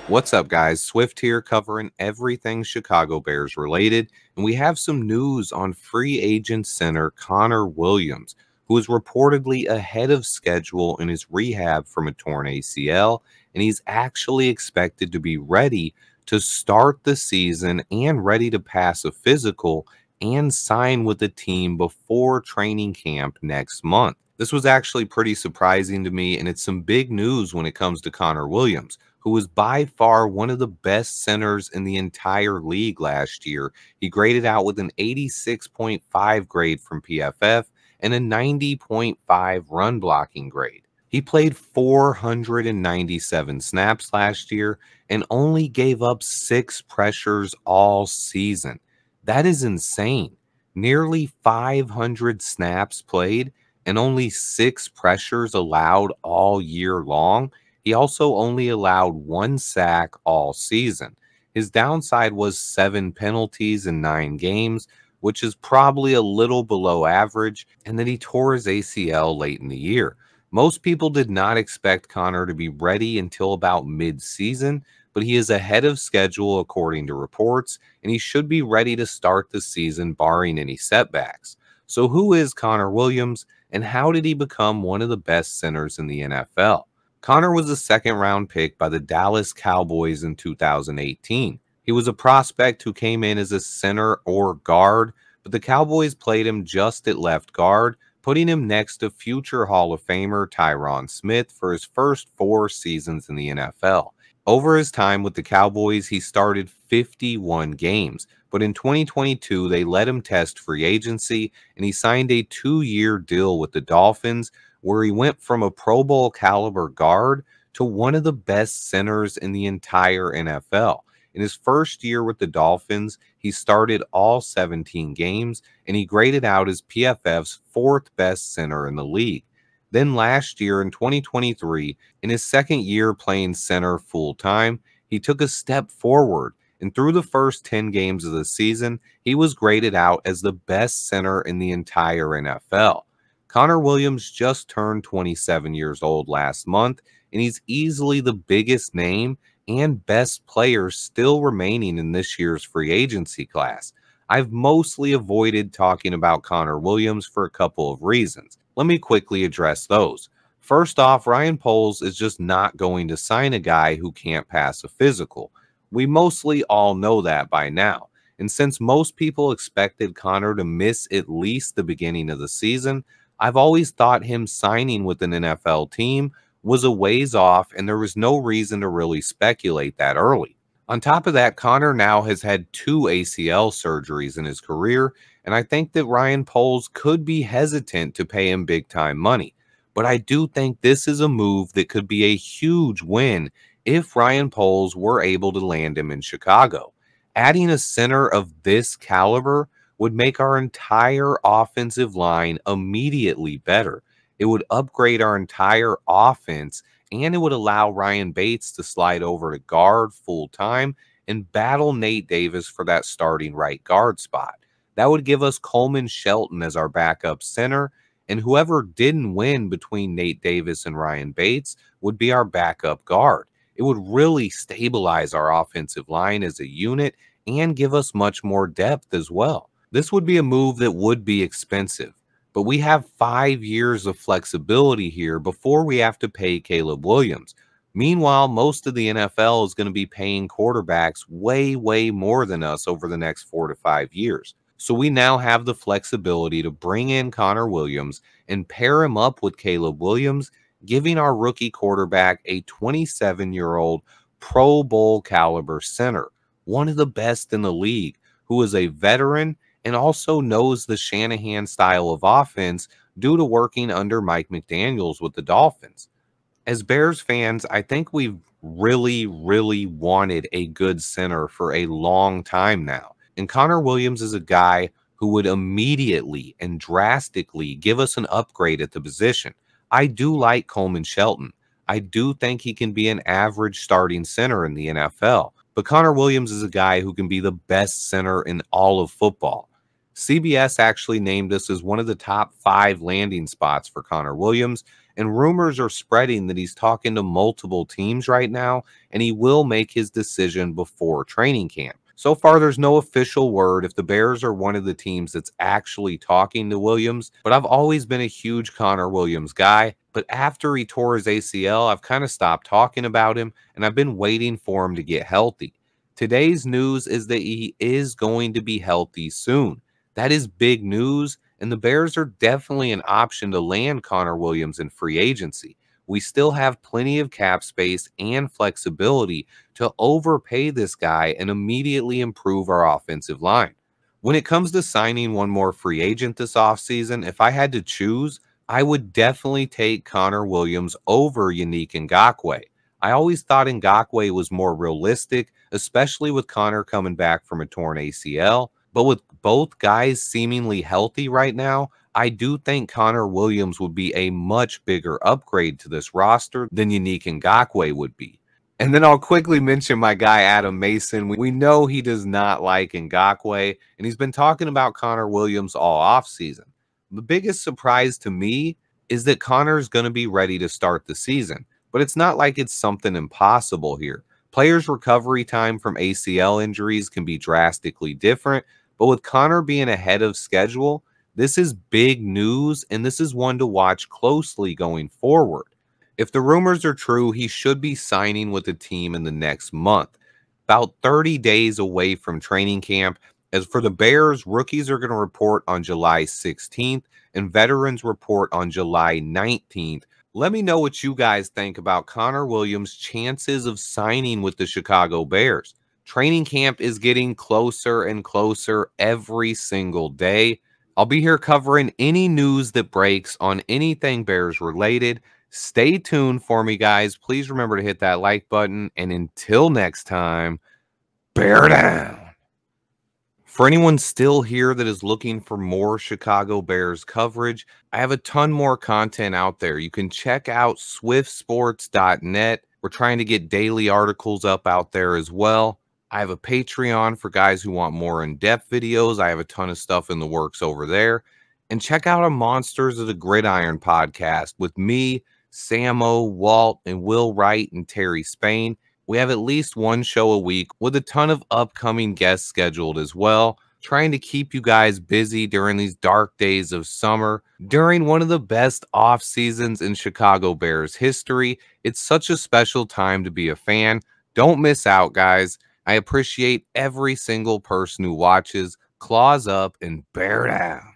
What's up, guys? Swift here covering everything Chicago Bears related, and we have some news on free agent center Connor Williams, who is reportedly ahead of schedule in his rehab from a torn ACL, and he's actually expected to be ready to start the season and ready to pass a physical and sign with the team before training camp next month. This was actually pretty surprising to me, and it's some big news when it comes to Connor Williams, who was by far one of the best centers in the entire league last year. He graded out with an 86.5 grade from PFF and a 90.5 run blocking grade. He played 497 snaps last year and only gave up 6 pressures all season. That is insane. Nearly 500 snaps played and only 6 pressures allowed all year long. He also only allowed 1 sack all season. His downside was 7 penalties in 9 games, which is probably a little below average, and that he tore his ACL late in the year. Most people did not expect Connor to be ready until about mid-season, but he is ahead of schedule according to reports, and he should be ready to start the season barring any setbacks. So who is Connor Williams, and how did he become one of the best centers in the NFL? Connor was a second-round pick by the Dallas Cowboys in 2018. He was a prospect who came in as a center or guard, but the Cowboys played him just at left guard, putting him next to future Hall of Famer Tyron Smith for his first 4 seasons in the NFL. Over his time with the Cowboys, he started 51 games, but in 2022, they let him test free agency, and he signed a 2-year deal with the Dolphins, where he went from a Pro Bowl caliber guard to one of the best centers in the entire NFL. In his first year with the Dolphins, he started all 17 games, and he graded out as PFF's 4th best center in the league. Then last year in 2023, in his second year playing center full-time, he took a step forward, and through the first 10 games of the season, he was graded out as the best center in the entire NFL. Connor Williams just turned 27 years old last month, and he's easily the biggest name and best player still remaining in this year's free agency class. I've mostly avoided talking about Connor Williams for a couple of reasons. Let me quickly address those. First off, Ryan Poles is just not going to sign a guy who can't pass a physical. We mostly all know that by now. And since most people expected Connor to miss at least the beginning of the season, I've always thought him signing with an NFL team was a ways off, and there was no reason to really speculate that early. On top of that, Connor now has had 2 ACL surgeries in his career, and I think that Ryan Poles could be hesitant to pay him big-time money. But I do think this is a move that could be a huge win if Ryan Poles were able to land him in Chicago. Adding a center of this caliber would make our entire offensive line immediately better. It would upgrade our entire offense, and it would allow Ryan Bates to slide over to guard full-time and battle Nate Davis for that starting right guard spot. That would give us Coleman Shelton as our backup center, and whoever didn't win between Nate Davis and Ryan Bates would be our backup guard. It would really stabilize our offensive line as a unit and give us much more depth as well. This would be a move that would be expensive, but we have 5 years of flexibility here before we have to pay Caleb Williams. Meanwhile, most of the NFL is going to be paying quarterbacks way more than us over the next 4 to 5 years. So we now have the flexibility to bring in Connor Williams and pair him up with Caleb Williams, giving our rookie quarterback a 27-year-old Pro Bowl caliber center, one of the best in the league, who is a veteran and also knows the Shanahan style of offense due to working under Mike McDaniels with the Dolphins. As Bears fans, I think we've really wanted a good center for a long time now. And Connor Williams is a guy who would immediately and drastically give us an upgrade at the position. I do like Coleman Shelton. I do think he can be an average starting center in the NFL. But Connor Williams is a guy who can be the best center in all of football. CBS actually named us as one of the top 5 landing spots for Connor Williams, and rumors are spreading that he's talking to multiple teams right now, and he will make his decision before training camp. So far, there's no official word if the Bears are one of the teams that's actually talking to Williams, but I've always been a huge Connor Williams guy. But after he tore his ACL, I've kind of stopped talking about him, and I've been waiting for him to get healthy. Today's news is that he is going to be healthy soon. That is big news, and the Bears are definitely an option to land Connor Williams in free agency. We still have plenty of cap space and flexibility to overpay this guy and immediately improve our offensive line. When it comes to signing one more free agent this offseason, if I had to choose, I would definitely take Connor Williams over Yannick Ngakoue. I always thought Ngakoue was more realistic, especially with Connor coming back from a torn ACL. But with both guys seemingly healthy right now, I do think Connor Williams would be a much bigger upgrade to this roster than Yannick Ngakoue would be. And then I'll quickly mention my guy Adam Mason. We know he does not like Ngakoue, and he's been talking about Connor Williams all offseason. The biggest surprise to me is that Connor's going to be ready to start the season, but it's not like it's something impossible here. Players' recovery time from ACL injuries can be drastically different, but with Connor being ahead of schedule, this is big news, and this is one to watch closely going forward. If the rumors are true, he should be signing with the team in the next month, about 30 days away from training camp. As for the Bears, rookies are going to report on July 16th, and veterans report on July 19th. Let me know what you guys think about Connor Williams' chances of signing with the Chicago Bears. Training camp is getting closer and closer every single day. I'll be here covering any news that breaks on anything Bears related. Stay tuned for me, guys. Please remember to hit that like button. And until next time, bear down. For anyone still here that is looking for more Chicago Bears coverage, I have a ton more content out there. You can check out swiftsports.net. We're trying to get daily articles up out there as well. I have a Patreon for guys who want more in-depth videos. I have a ton of stuff in the works over there. And check out a Monsters of the Gridiron podcast with me, Samo, Walt, and Will Wright and Terry Spain. We have at least one show a week with a ton of upcoming guests scheduled as well, trying to keep you guys busy during these dark days of summer, during one of the best off seasons in Chicago Bears history. It's such a special time to be a fan. Don't miss out, guys. I appreciate every single person who watches. Claws up and bear down.